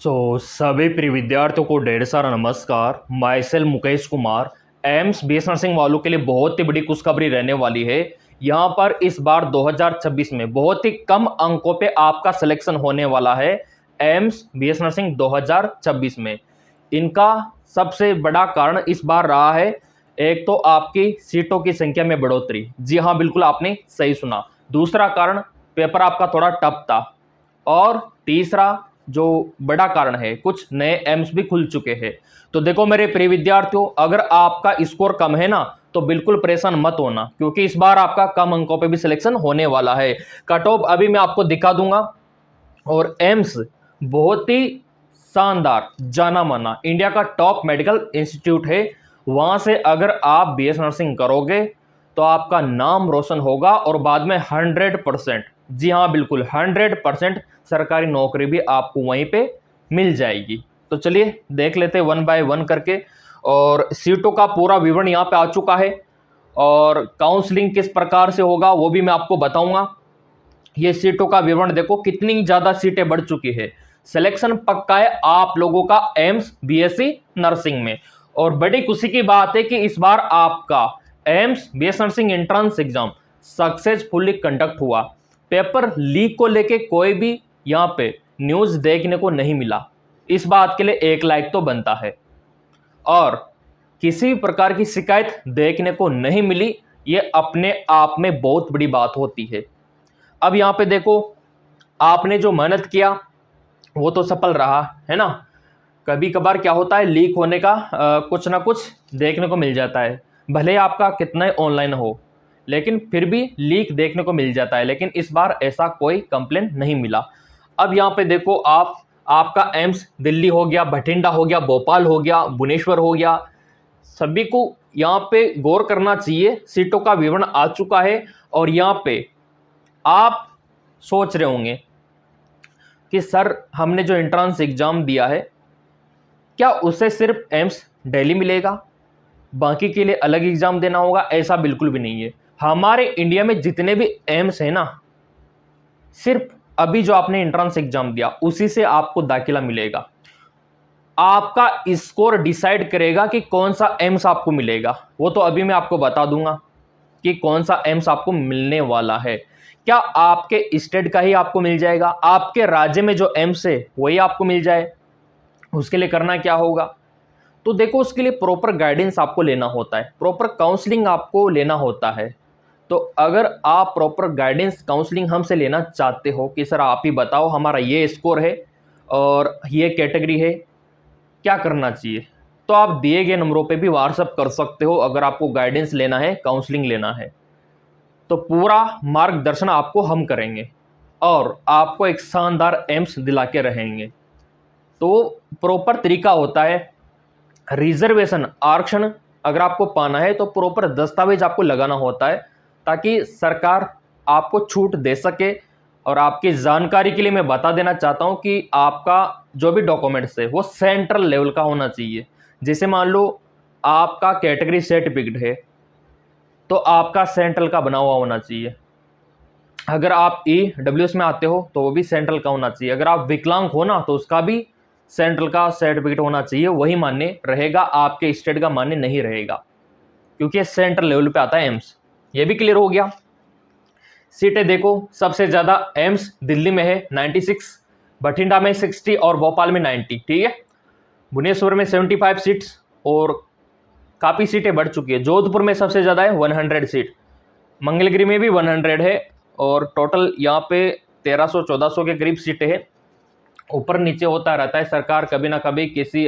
सभी प्रिय विद्यार्थियों को ढेर सारा नमस्कार। My self Mukesh Kumar. AIIMS BSc nursing वालों के लिए बहुत ही बड़ी खुशखबरी रहने वाली है। यहाँ पर इस बार 2026 में बहुत ही कम अंकों पे आपका सिलेक्शन होने वाला है एम्स बीएस नर्सिंग 2026 में। इनका सबसे बड़ा कारण इस बार रहा है, एक तो आपकी सीटों की संख्या में बढ़ोतरी। जी हाँ, बिल्कुल आपने सही सुना। दूसरा कारण, पेपर आपका थोड़ा टफ था। और तीसरा जो बड़ा कारण है, कुछ नए एम्स भी खुल चुके हैं। तो देखो मेरे प्रिय विद्यार्थियों, अगर आपका स्कोर कम है ना, तो बिल्कुल परेशान मत होना, क्योंकि इस बार आपका कम अंकों पे भी सिलेक्शन होने वाला है। कट ऑफ अभी मैं आपको दिखा दूंगा। और एम्स बहुत ही शानदार, जाना माना, इंडिया का टॉप मेडिकल इंस्टीट्यूट है। वहां से अगर आप बीएस नर्सिंग करोगे तो आपका नाम रोशन होगा और बाद में 100%, जी हाँ बिल्कुल 100% सरकारी नौकरी भी आपको वहीं पे मिल जाएगी। तो चलिए देख लेते हैं वन बाय वन करके। और सीटों का पूरा विवरण यहाँ पे आ चुका है और काउंसलिंग किस प्रकार से होगा वो भी मैं आपको बताऊंगा। ये सीटों का विवरण देखो, कितनी ज्यादा सीटें बढ़ चुकी है। सिलेक्शन पक्का है आप लोगों का एम्स बीएससी नर्सिंग में। और बड़ी खुशी की बात है कि इस बार आपका AIIMS BSc nursing entrance exam successfully conduct हुआ। पेपर लीक को लेके कोई भी यहाँ पे न्यूज देखने को नहीं मिला। इस बात के लिए एक लाइक तो बनता है। और किसी भी प्रकार की शिकायत देखने को नहीं मिली, ये अपने आप में बहुत बड़ी बात होती है। अब यहाँ पे देखो, आपने जो मेहनत किया वो तो सफल रहा है ना। कभी कभार क्या होता है, लीक होने का कुछ ना कुछ देखने को मिल जाता है। भले आपका कितना ही ऑनलाइन हो, लेकिन फिर भी लीक देखने को मिल जाता है। लेकिन इस बार ऐसा कोई कंप्लेन नहीं मिला। अब यहाँ पे देखो, आपका एम्स दिल्ली हो गया, भटिंडा हो गया, भोपाल हो गया, भुवनेश्वर हो गया, सभी को यहाँ पे गौर करना चाहिए। सीटों का विवरण आ चुका है। और यहाँ पे आप सोच रहे होंगे कि सर हमने जो एंट्रेंस एग्जाम दिया है, क्या उसे सिर्फ एम्स दिल्ली मिलेगा, बाकी के लिए अलग एग्जाम देना होगा? ऐसा बिल्कुल भी नहीं है। हमारे इंडिया में जितने भी एम्स है ना, सिर्फ अभी जो आपने एंट्रेंस एग्जाम दिया उसी से आपको दाखिला मिलेगा। आपका स्कोर डिसाइड करेगा कि कौन सा एम्स आपको मिलेगा। वो तो अभी मैं आपको बता दूंगा कि कौन सा एम्स आपको मिलने वाला है। क्या आपके स्टेट का ही आपको मिल जाएगा, आपके राज्य में जो एम्स है वही आपको मिल जाए? उसके लिए करना क्या होगा? तो देखो, उसके लिए प्रॉपर गाइडेंस आपको लेना होता है, प्रॉपर काउंसलिंग आपको लेना होता है। तो अगर आप प्रॉपर गाइडेंस काउंसलिंग हमसे लेना चाहते हो कि सर आप ही बताओ हमारा ये स्कोर है और ये कैटेगरी है, क्या करना चाहिए, तो आप दिए गए नंबरों पे भी व्हाट्सअप कर सकते हो। अगर आपको गाइडेंस लेना है, काउंसलिंग लेना है, तो पूरा मार्गदर्शन आपको हम करेंगे और आपको एक शानदार एम्स दिला के रहेंगे। तो प्रॉपर तरीका होता है। रिजर्वेशन, आरक्षण अगर आपको पाना है तो प्रॉपर दस्तावेज आपको लगाना होता है, ताकि सरकार आपको छूट दे सके। और आपकी जानकारी के लिए मैं बता देना चाहता हूं कि आपका जो भी डॉक्यूमेंट्स है वो सेंट्रल लेवल का होना चाहिए। जैसे मान लो आपका कैटेगरी सर्टिफिकेट है तो आपका सेंट्रल का बना हुआ होना चाहिए। अगर आप EWS में आते हो तो वो भी सेंट्रल का होना चाहिए। अगर आप विकलांग हो ना, तो उसका भी सेंट्रल का सर्टिफिकेट होना चाहिए, वही मान्य रहेगा, आपके स्टेट का मान्य नहीं रहेगा, क्योंकि सेंट्रल लेवल पे आता है एम्स। ये भी क्लियर हो गया। सीटें देखो, सबसे ज्यादा एम्स दिल्ली में है 96, बठिंडा में 60 और भोपाल में 90। ठीक है, भुवनेश्वर में 75 सीट्स और काफी सीटें बढ़ चुकी है। जोधपुर में सबसे ज्यादा है 100 सीट, मंगलगिरी में भी 100 है और टोटल यहाँ पे 1300-1400 के करीब सीटें हैं। ऊपर नीचे होता रहता है, सरकार कभी ना कभी किसी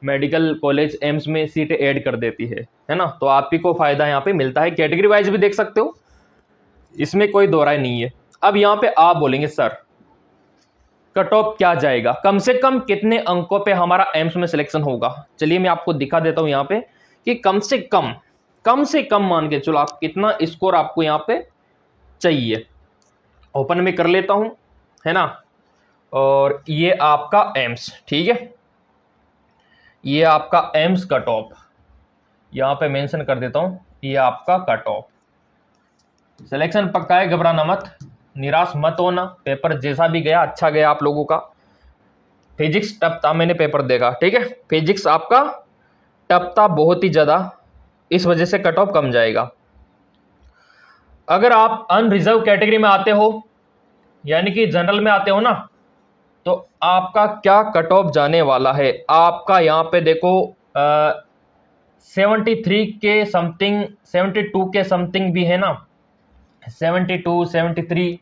मेडिकल कॉलेज एम्स में सीटें ऐड कर देती है ना। तो आप ही को फायदा यहाँ पे मिलता है। कैटेगरी वाइज भी देख सकते हो, इसमें कोई दो राय नहीं है। अब यहाँ पे आप बोलेंगे सर कट ऑफ क्या जाएगा, कम से कम कितने अंकों पे हमारा एम्स में सिलेक्शन होगा? चलिए मैं आपको दिखा देता हूँ यहाँ पे कि कम से कम मान के चलो आप कितना स्कोर आपको यहाँ पे चाहिए। ओपन में कर लेता हूँ, है ना। और ये आपका एम्स, ठीक है, ये आपका एम्स कट ऑफ यहाँ पे मेंशन कर देता हूँ। ये आपका कट ऑफ, सिलेक्शन पक्का है, घबराना मत, निराश मत होना। पेपर जैसा भी गया अच्छा गया आप लोगों का। फिजिक्स टफ था, मैंने पेपर देखा, ठीक है, फिजिक्स आपका टफ था बहुत ही ज़्यादा, इस वजह से कट ऑफ कम जाएगा। अगर आप अनरिजर्व कैटेगरी में आते हो यानी कि जनरल में आते हो ना, तो आपका क्या कट ऑफ जाने वाला है। आपका यहाँ पे देखो 73 के समथिंग, 72 के समथिंग भी है ना, 72 73,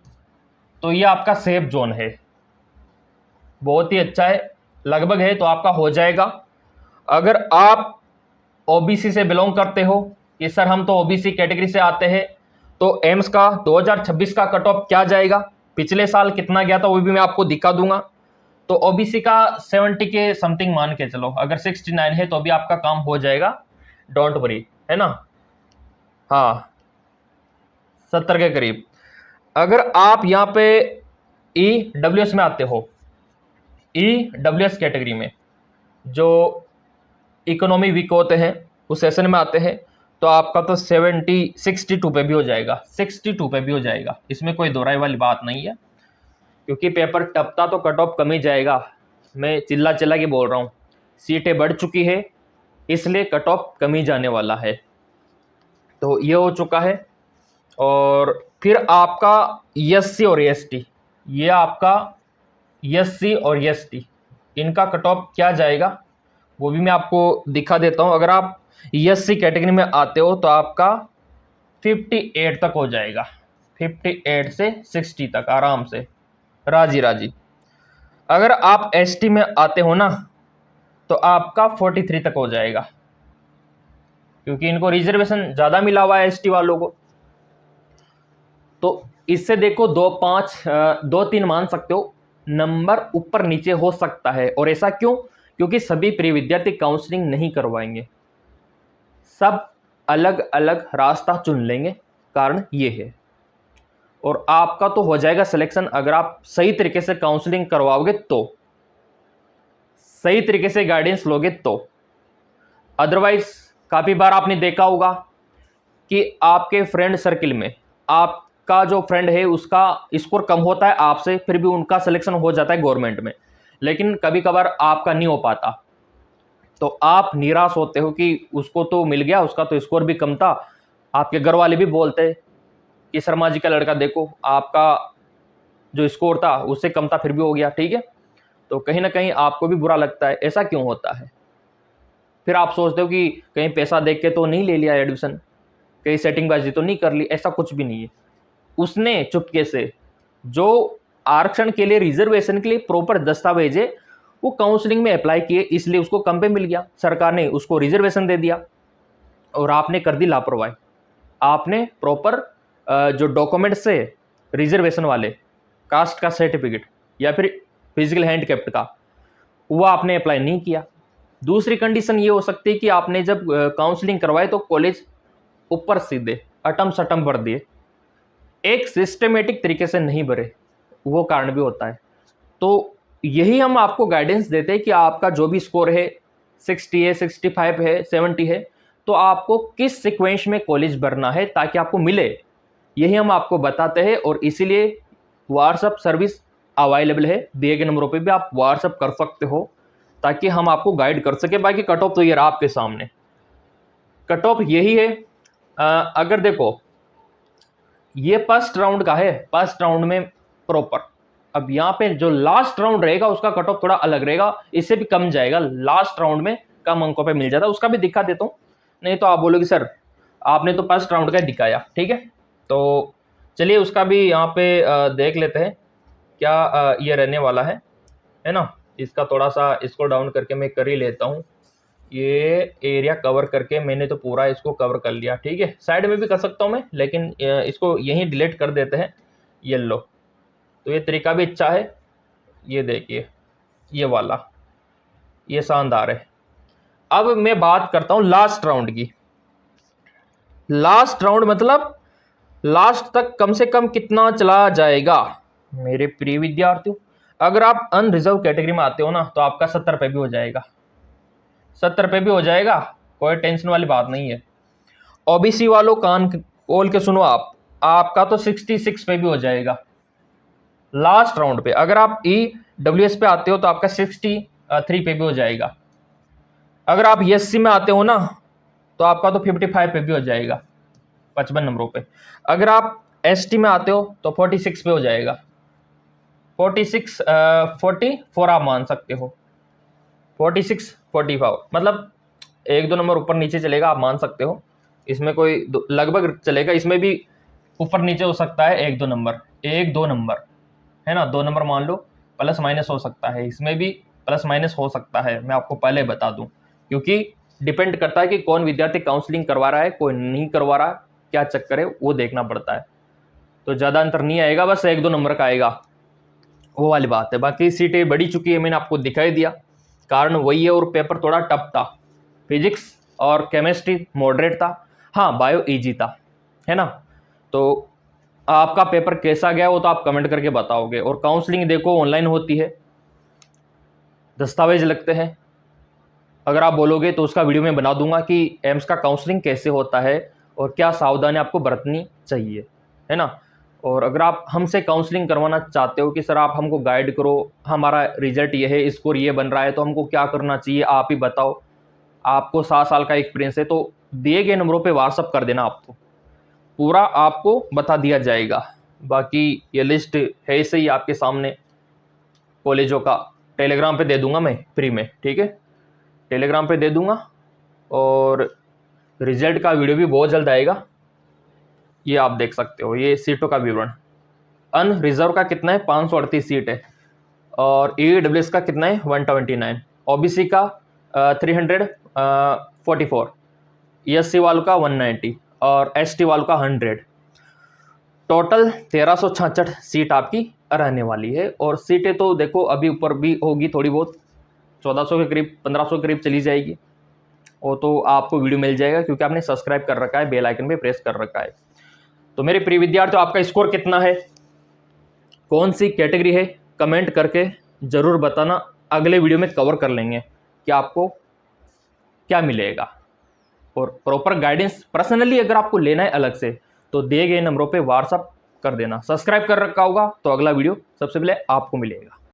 तो ये आपका सेफ जोन है, बहुत ही अच्छा है, लगभग है, तो आपका हो जाएगा। अगर आप ओबीसी से बिलोंग करते हो कि सर हम तो ओबीसी कैटेगरी से आते हैं, तो एम्स का 2026 का कट ऑफ क्या जाएगा, पिछले साल कितना गया था वो भी मैं आपको दिखा दूंगा। तो ओबीसी का 70 के समथिंग मान के चलो, अगर 69 है तो अभी आपका काम हो जाएगा, डोंट वरी, है ना। हाँ 70 के करीब। अगर आप यहाँ पे EWS में आते हो, EWS कैटेगरी में जो इकोनॉमी वीक होते हैं उस सेशन में आते हैं, तो आपका तो 62 पे भी हो जाएगा, 62 पे भी हो जाएगा, इसमें कोई दो राय वाली बात नहीं है। क्योंकि पेपर टपता तो कट ऑफ कम ही जाएगा, मैं चिल्ला चिल्ला के बोल रहा हूँ, सीटें बढ़ चुकी है इसलिए कट ऑफ कम ही जाने वाला है। तो ये हो चुका है। और फिर आपका SC और ST, ये आपका SC और ST इनका कट ऑफ क्या जाएगा वो भी मैं आपको दिखा देता हूँ। अगर आप SC कैटेगरी में आते हो तो आपका 58 तक हो जाएगा, 58 से 60 तक आराम से, राजी राजी। अगर आप ST में आते हो ना तो आपका 43 तक हो जाएगा, क्योंकि इनको रिजर्वेशन ज़्यादा मिला हुआ है ST वालों को। तो इससे देखो 2-3 मान सकते हो, नंबर ऊपर नीचे हो सकता है। और ऐसा क्यों? क्योंकि सभी प्रिय विद्यार्थी काउंसलिंग नहीं करवाएंगे, सब अलग अलग रास्ता चुन लेंगे, कारण ये है। और आपका तो हो जाएगा सिलेक्शन अगर आप सही तरीके से काउंसलिंग करवाओगे, तो सही तरीके से गाइडेंस लोगे तो। अदरवाइज काफ़ी बार आपने देखा होगा कि आपके फ्रेंड सर्किल में आपका जो फ्रेंड है उसका स्कोर कम होता है आपसे, फिर भी उनका सिलेक्शन हो जाता है गवर्नमेंट में, लेकिन कभी कभार आपका नहीं हो पाता, तो आप निराश होते हो कि उसको तो मिल गया, उसका तो स्कोर भी कम था। आपके घर वाले भी बोलते हैं कि शर्मा जी का लड़का देखो, आपका जो स्कोर था उससे कम था फिर भी हो गया, ठीक है। तो कहीं ना कहीं आपको भी बुरा लगता है, ऐसा क्यों होता है। फिर आप सोचते हो कि कहीं पैसा देख के तो नहीं ले लिया एडमिशन, कहीं सेटिंगबाजी तो नहीं कर ली, ऐसा कुछ भी नहीं है। उसने चुपके से जो आरक्षण के लिए, रिजर्वेशन के लिए प्रॉपर दस्तावेज है वो काउंसलिंग में अप्लाई किए, इसलिए उसको कम पे मिल गया, सरकार ने उसको रिजर्वेशन दे दिया और आपने कर दी लापरवाही। आपने प्रॉपर जो डॉक्यूमेंट्स है रिजर्वेशन वाले, कास्ट का सर्टिफिकेट या फिर फिजिकल हैंडीकैप्ड का, वो आपने अप्लाई नहीं किया। दूसरी कंडीशन ये हो सकती है कि आपने जब काउंसलिंग करवाए तो कॉलेज ऊपर सीधे अटम सटम भर दिए, एक सिस्टमेटिक तरीके से नहीं भरे, वो कारण भी होता है। तो यही हम आपको गाइडेंस देते हैं कि आपका जो भी स्कोर है 60 है, 65 है, 70 है, तो आपको किस सीक्वेंस में कॉलेज भरना है ताकि आपको मिले, यही हम आपको बताते हैं। और इसीलिए व्हाट्सअप सर्विस अवेलेबल है, दिए गए नंबरों पे भी आप व्हाट्सअप कर सकते हो ताकि हम आपको गाइड कर सके। बाकी कट ऑफ तो ये रहा आपके सामने, कट ऑफ यही है। अगर देखो ये फर्स्ट राउंड का है, फर्स्ट राउंड में प्रॉपर, अब यहाँ पे जो लास्ट राउंड रहेगा उसका कट ऑफ थोड़ा अलग रहेगा, इससे भी कम जाएगा, लास्ट राउंड में कम अंकों पे मिल जाता है, उसका भी दिखा देता हूँ। नहीं तो आप बोलोगे सर आपने तो फर्स्ट राउंड का दिखाया, ठीक है। तो चलिए उसका भी यहाँ पे देख लेते हैं क्या ये रहने वाला है ना। इसका थोड़ा सा इसको डाउन करके मैं कर ही लेता हूँ, ये एरिया कवर करके मैंने तो पूरा इसको कवर कर लिया, ठीक है। साइड में भी कर सकता हूँ मैं, लेकिन इसको यहीं डिलीट कर देते हैं, ये लो। तो ये तरीका भी अच्छा है, ये देखिए ये वाला, ये शानदार है। अब मैं बात करता हूँ लास्ट राउंड की। लास्ट राउंड मतलब लास्ट तक कम से कम कितना चला जाएगा मेरे प्रिय विद्यार्थियों। अगर आप अनरिजर्व कैटेगरी में आते हो ना तो आपका 70 पे भी हो जाएगा, 70 पे भी हो जाएगा, कोई टेंशन वाली बात नहीं है। ओबीसी वालों कान खोल के सुनो, आपका तो 66 पे भी हो जाएगा लास्ट राउंड पे अगर आप EWS पे आते हो तो आपका 63 पे भी हो जाएगा। अगर आप ESC में आते हो ना तो आपका तो 55 पे भी हो जाएगा, 55 नंबरों पे। अगर आप ST में आते हो तो 46 पे हो जाएगा, 44 आप मान सकते हो, 46 45 मतलब 1-2 नंबर ऊपर नीचे चलेगा, आप मान सकते हो। इसमें कोई लगभग चलेगा, इसमें भी ऊपर नीचे हो सकता है 1-2 नंबर, 1-2 नंबर है ना, 2 नंबर मान लो, प्लस माइनस हो सकता है, इसमें भी प्लस माइनस हो सकता है, मैं आपको पहले बता दूं, क्योंकि डिपेंड करता है कि कौन विद्यार्थी काउंसलिंग करवा रहा है, कोई नहीं करवा रहा, क्या चक्कर है वो देखना पड़ता है। तो ज़्यादा अंतर नहीं आएगा, बस 1-2 नंबर का आएगा, वो वाली बात है। बाकी सीटें बढ़ी चुकी है, मैंने आपको दिखाई दिया, कारण वही है, और पेपर थोड़ा टफ था, फिजिक्स और केमिस्ट्री मॉडरेट था, हाँ बायो ईजी था, है ना। तो आपका पेपर कैसा गया वो तो आप कमेंट करके बताओगे। और काउंसलिंग देखो ऑनलाइन होती है, दस्तावेज लगते हैं, अगर आप बोलोगे तो उसका वीडियो मैं बना दूंगा कि एम्स का काउंसलिंग कैसे होता है और क्या सावधानी आपको बरतनी चाहिए, है ना। और अगर आप हमसे काउंसलिंग करवाना चाहते हो कि सर आप हमको गाइड करो, हमारा रिजल्ट ये है, स्कोर ये बन रहा है, तो हमको क्या करना चाहिए आप ही बताओ, आपको 7 साल का एक्सपीरियंस है, तो दिए गए नंबरों पे व्हाट्सअप कर देना, आपको पूरा आपको बता दिया जाएगा। बाकी ये लिस्ट है सही आपके सामने कॉलेजों का, टेलीग्राम पे दे दूंगा मैं फ्री में, ठीक है, टेलीग्राम पे दे दूंगा। और रिजल्ट का वीडियो भी बहुत जल्द आएगा, ये आप देख सकते हो, ये सीटों का विवरण। अन रिजर्व का कितना है, 538 सीट है, और EWS का कितना है, 129, OBC का 344, ESC वालों का 190 और ST वालों का 100। टोटल 1366 सीट आपकी रहने वाली है। और सीटें तो देखो अभी ऊपर भी होगी थोड़ी बहुत, 1400 के करीब, 1500 के करीब चली जाएगी, वो तो आपको वीडियो मिल जाएगा क्योंकि आपने सब्सक्राइब कर रखा है, बेल आइकन पे प्रेस कर रखा है। तो मेरे प्रिय विद्यार्थियों, आपका स्कोर कितना है, कौन सी कैटेगरी है, कमेंट करके ज़रूर बताना, अगले वीडियो में कवर कर लेंगे कि आपको क्या मिलेगा। और प्रॉपर गाइडेंस पर्सनली अगर आपको लेना है अलग से तो दिए गए नंबरों पे व्हाट्सअप कर देना, सब्सक्राइब कर रखा होगा तो अगला वीडियो सबसे पहले आपको मिलेगा।